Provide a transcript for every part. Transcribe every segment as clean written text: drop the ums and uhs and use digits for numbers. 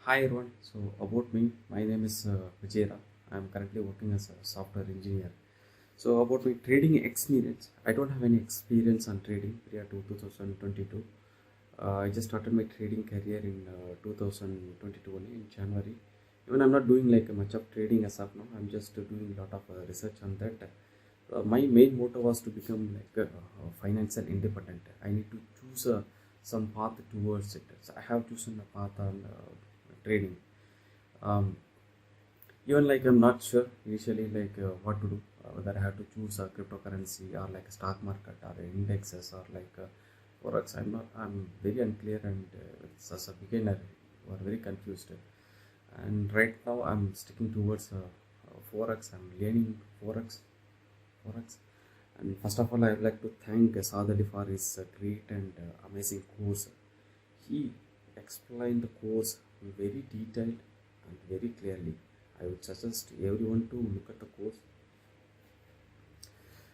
Hi everyone. So about me, my name is Vijayra. I am currently working as a software engineer. So about my trading experience, I don't have any experience on trading prior to 2022. I just started my trading career in 2022 only in January. Even I'm not doing like much of trading as of now. I'm just doing a lot of research on that. My main motto was to become like financial independent. I need to choose some path towards it. So I have chosen a path on trading. um, Even like I'm not sure initially like what to do, whether I have to choose a cryptocurrency or like a stock market or indexes or like forex. I'm very unclear, and as a beginner you are very confused, and right now I'm sticking towards forex. I'm learning forex. And first of all, I would like to thank Sadali for his great and amazing course. He explained the course very detailed and very clearly. I would suggest everyone to look at the course.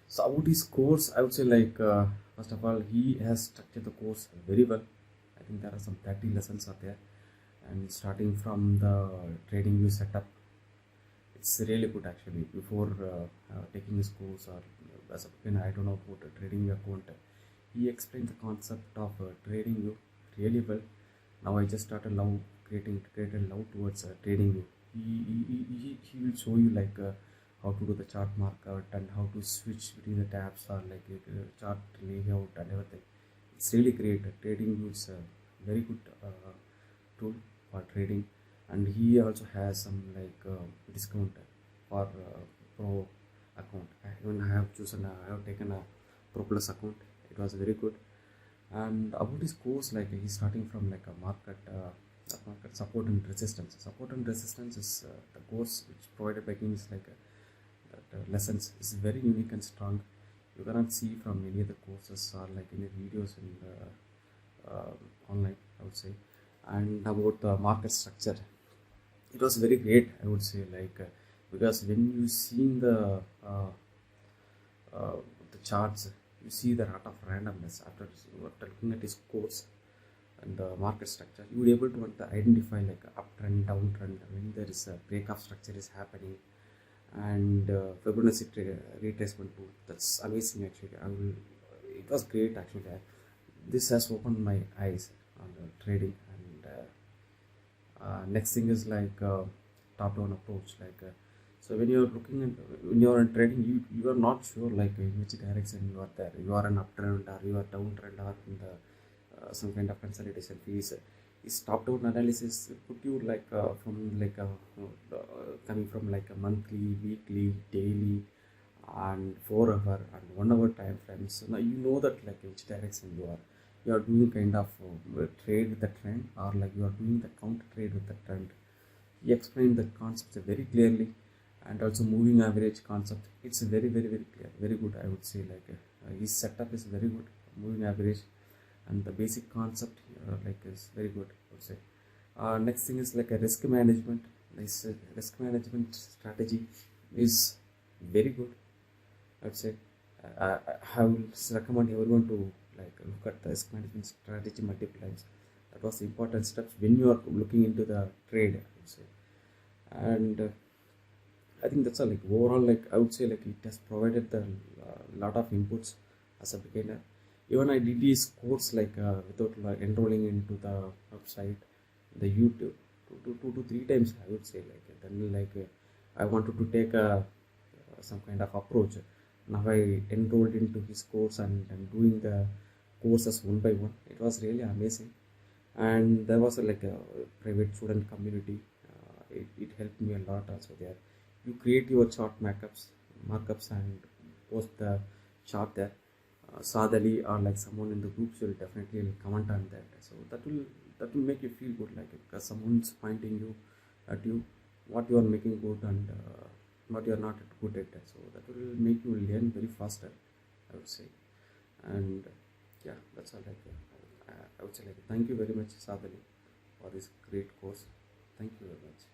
So about his course, I would say like first of all, he has structured the course very well. I think there are some 30 lessons are there, and starting from the trading view setup, it's really good actually. Before taking his course, or as a beginner, I don't know about a trading view account. He explained the concept of trading view really well. Now I just started love created love towards trading view. He will show you like how to do the chart market and how to switch between the tabs, or like chart layout and everything. It's really great. Trading view is a very good tool for trading, and he also has some like discount for pro account. Even I have chosen I have taken a pro plus account. It was very good. And about his course, like he's starting from like a market support and resistance. Support and resistance is the course which provided by him, is like that lessons is very unique and strong. You cannot see from any other courses or like any videos in online, I would say. And about the market structure, it was very great, I would say, like because when you see uh, uh, the charts, you see the rate of randomness after looking at his course and the market structure. You will be able to identify like a uptrend, downtrend, when there is a break of structure is happening, and Fibonacci retracement tool. That's amazing actually. It was great actually. This has opened my eyes on trading, and next thing is like top-down approach. Like so, when you're looking at when you're in trading, you are not sure like in which direction you are there. You are an uptrend or you are downtrend, or in the some kind of consolidation phase. Is top-down analysis put you like from like coming from like a monthly, weekly, daily, and 4 hour and 1 hour time frames. So now you know that like which direction you are doing kind of trade with the trend, or like you are doing the counter trade with the trend. He explained the concepts very clearly, and also moving average concept. It's very clear, very good, I would say. Like his setup is very good, moving average, and the basic concept like is very good, I would say. Next thing is like a risk management. This risk management strategy is very good, I would say. I will recommend everyone to like look at the risk management strategy multiple times. That was important steps when you are looking into the trade, I would say. And I think that's all. Like overall, like I would say, like it has provided the lot of inputs as a beginner. Even I did this course like without like enrolling into the website, the YouTube, two to three times, I would say. Like then like I wanted to take a some kind of approach. Now I enrolled into his course, and doing the courses one by one. It was really amazing, and there was like a private student community. It helped me a lot also there. You create your chart markups and post the chart there. Sadali or like someone in the groups will definitely comment on that. So that will make you feel good, like because someone's pointing you at you what you are making good, and what you are not good at. So that will make you learn very faster, I would say. And yeah, that's all. Like I would say like thank you very much, Sadali, for this great course. Thank you very much.